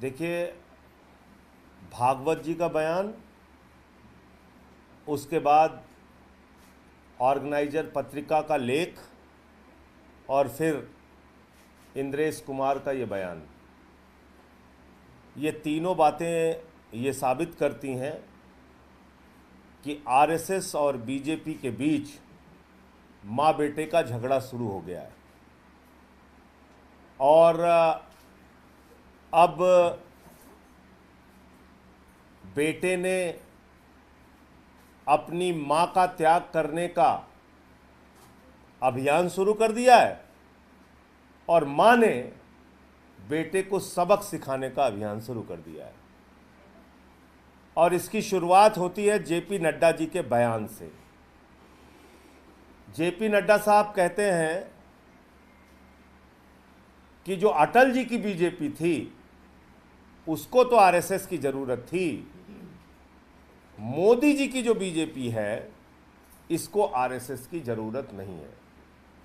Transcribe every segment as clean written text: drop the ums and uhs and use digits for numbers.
देखिए, भागवत जी का बयान, उसके बाद ऑर्गेनाइजर पत्रिका का लेख और फिर इंद्रेश कुमार का ये बयान, ये तीनों बातें ये साबित करती हैं कि आरएसएस और बीजेपी के बीच माँ बेटे का झगड़ा शुरू हो गया है। और अब बेटे ने अपनी मां का त्याग करने का अभियान शुरू कर दिया है और मां ने बेटे को सबक सिखाने का अभियान शुरू कर दिया है। और इसकी शुरुआत होती है जेपी नड्डा जी के बयान से। जेपी नड्डा साहब कहते हैं कि जो अटल जी की बीजेपी थी उसको तो आरएसएस की जरूरत थी, मोदी जी की जो बीजेपी है इसको आरएसएस की जरूरत नहीं है।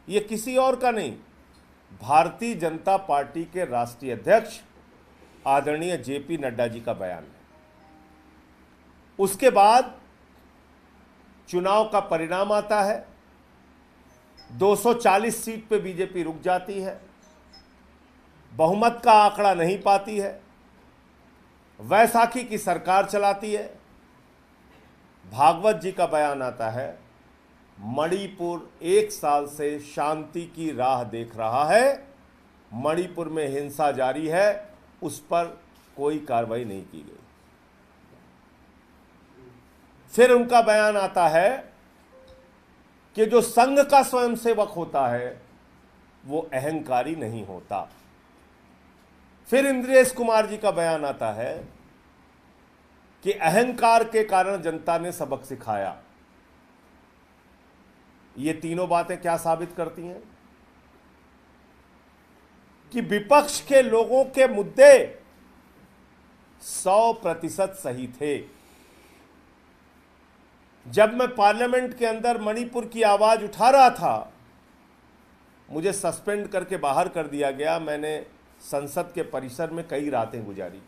ये किसी और का नहीं, भारतीय जनता पार्टी के राष्ट्रीय अध्यक्ष आदरणीय जेपी नड्डा जी का बयान है। उसके बाद चुनाव का परिणाम आता है, 240 सीट पे बीजेपी रुक जाती है, बहुमत का आंकड़ा नहीं पाती है, वैसाखी की सरकार चलाती है। भागवत जी का बयान आता है, मणिपुर 1 साल से शांति की राह देख रहा है, मणिपुर में हिंसा जारी है, उस पर कोई कार्रवाई नहीं की गई। फिर उनका बयान आता है कि जो संघ का स्वयंसेवक होता है वो अहंकारी नहीं होता। फिर इंद्रेश कुमार जी का बयान आता है कि अहंकार के कारण जनता ने सबक सिखाया। ये तीनों बातें क्या साबित करती हैं कि विपक्ष के लोगों के मुद्दे 100% सही थे। जब मैं पार्लियामेंट के अंदर मणिपुर की आवाज उठा रहा था, मुझे सस्पेंड करके बाहर कर दिया गया। मैंने संसद के परिसर में कई रातें गुजारी।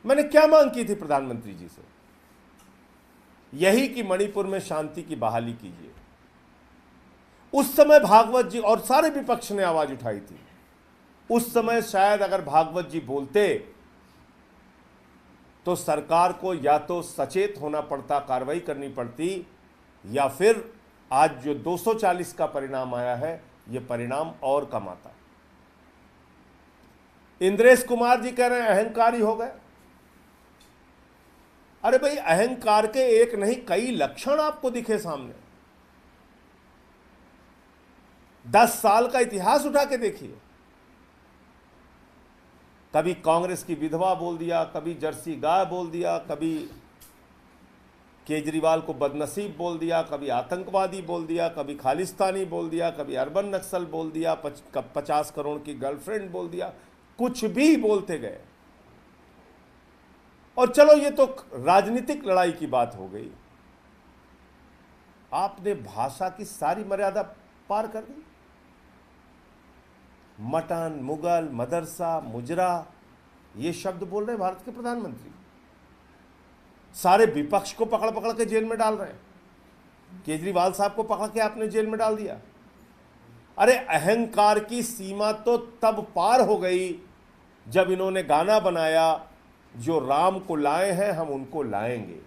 मैंने क्या मांग की थी प्रधानमंत्री जी से? यही कि मणिपुर में शांति की बहाली कीजिए। उस समय भागवत जी और सारे विपक्ष ने आवाज उठाई थी। उस समय शायद अगर भागवत जी बोलते तो सरकार को या तो सचेत होना पड़ता, कार्रवाई करनी पड़ती, या फिर आज जो 240 का परिणाम आया है यह परिणाम और कम आता। इंद्रेश कुमार जी कह रहे हैं अहंकारी हो गए। अरे भाई, अहंकार के एक नहीं कई लक्षण आपको दिखे सामने। 10 साल का इतिहास उठा के देखिए। कभी कांग्रेस की विधवा बोल दिया, कभी जर्सी गाय बोल दिया, कभी केजरीवाल को बदनसीब बोल दिया, कभी आतंकवादी बोल दिया, कभी खालिस्तानी बोल दिया, कभी अर्बन नक्सल बोल दिया, 50 करोड़ की गर्लफ्रेंड बोल दिया, कुछ भी बोलते गए। और चलो ये तो राजनीतिक लड़ाई की बात हो गई। आपने भाषा की सारी मर्यादा पार कर दी। मटन, मुगल, मदरसा, मुजरा, ये शब्द बोल रहे हैं भारत के प्रधानमंत्री। सारे विपक्ष को पकड़ पकड़ के जेल में डाल रहे हैं। केजरीवाल साहब को पकड़ के आपने जेल में डाल दिया। अरे अहंकार की सीमा तो तब पार हो गई जब इन्होंने गाना बनाया, जो राम को लाए हैं हम उनको लाएंगे।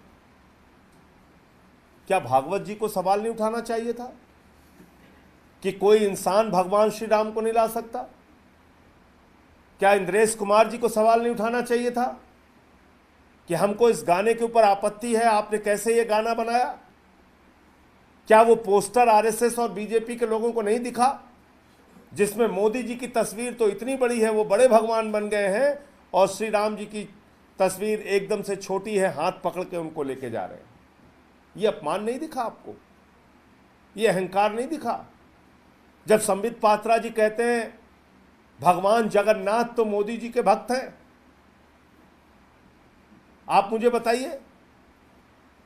क्या भागवत जी को सवाल नहीं उठाना चाहिए था कि कोई इंसान भगवान श्री राम को नहीं ला सकता? क्या इंद्रेश कुमार जी को सवाल नहीं उठाना चाहिए था कि हमको इस गाने के ऊपर आपत्ति है, आपने कैसे ये गाना बनाया? क्या वो पोस्टर आरएसएस और बीजेपी के लोगों को नहीं दिखा जिसमें मोदी जी की तस्वीर तो इतनी बड़ी है, वो बड़े भगवान बन गए हैं, और श्री राम जी की तस्वीर एकदम से छोटी है, हाथ पकड़ के उनको लेके जा रहे हैं? ये अपमान नहीं दिखा आपको? ये अहंकार नहीं दिखा? जब संबित पात्रा जी कहते हैं भगवान जगन्नाथ तो मोदी जी के भक्त हैं, आप मुझे बताइए,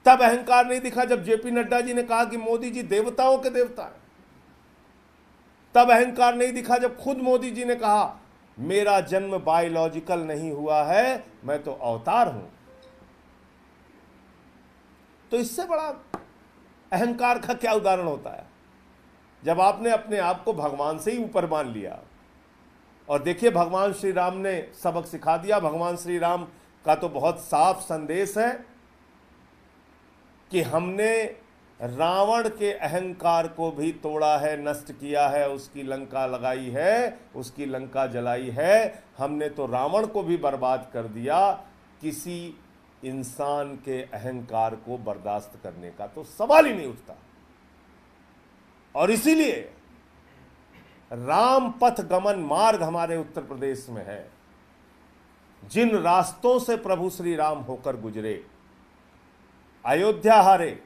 तब अहंकार नहीं दिखा? जब जेपी नड्डा जी ने कहा कि मोदी जी देवताओं के देवता हैं, तब अहंकार नहीं दिखा? जब खुद मोदी जी ने कहा मेरा जन्म बायोलॉजिकल नहीं हुआ है, मैं तो अवतार हूं। तो इससे बड़ा अहंकार का क्या उदाहरण होता है, जब आपने अपने आप को भगवान से ही ऊपर मान लिया। और देखिए, भगवान श्री राम ने सबक सिखा दिया। भगवान श्री राम का तो बहुत साफ संदेश है कि हमने रावण के अहंकार को भी तोड़ा है, नष्ट किया है, उसकी लंका लगाई है, उसकी लंका जलाई है। हमने तो रावण को भी बर्बाद कर दिया। किसी इंसान के अहंकार को बर्दाश्त करने का तो सवाल ही नहीं उठता। और इसीलिए राम पथ गमन मार्ग हमारे उत्तर प्रदेश में है। जिन रास्तों से प्रभु श्री राम होकर गुजरे, अयोध्या हारे,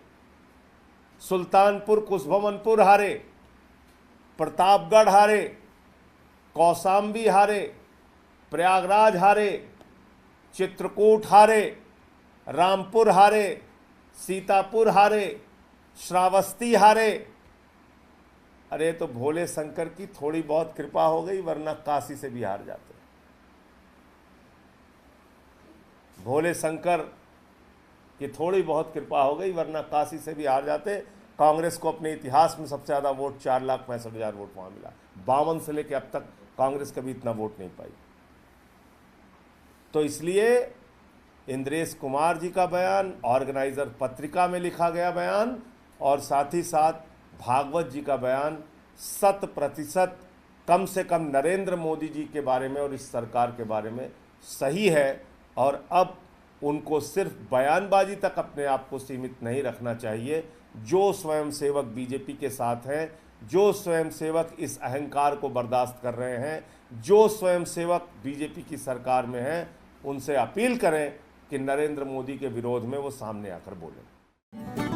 सुल्तानपुर कुशभवनपुर हारे, प्रतापगढ़ हारे, कौशाम्बी हारे, प्रयागराज हारे, चित्रकूट हारे, रामपुर हारे, सीतापुर हारे, श्रावस्ती हारे। अरे तो भोले शंकर की थोड़ी बहुत कृपा हो गई, वरना काशी से भी हार जाते। भोले शंकर की थोड़ी बहुत कृपा हो गई, वरना काशी से भी हार जाते। कांग्रेस को अपने इतिहास में सबसे ज़्यादा वोट 4,65,000 वोट वहाँ मिला। 52 से लेकर अब तक कांग्रेस कभी इतना वोट नहीं पाई। तो इसलिए इंद्रेश कुमार जी का बयान, ऑर्गेनाइजर पत्रिका में लिखा गया बयान, और साथ ही साथ भागवत जी का बयान 100% कम से कम नरेंद्र मोदी जी के बारे में और इस सरकार के बारे में सही है। और अब उनको सिर्फ बयानबाजी तक अपने आप को सीमित नहीं रखना चाहिए। जो स्वयंसेवक बीजेपी के साथ हैं, जो स्वयंसेवक इस अहंकार को बर्दाश्त कर रहे हैं, जो स्वयंसेवक बीजेपी की सरकार में हैं, उनसे अपील करें कि नरेंद्र मोदी के विरोध में वो सामने आकर बोलें।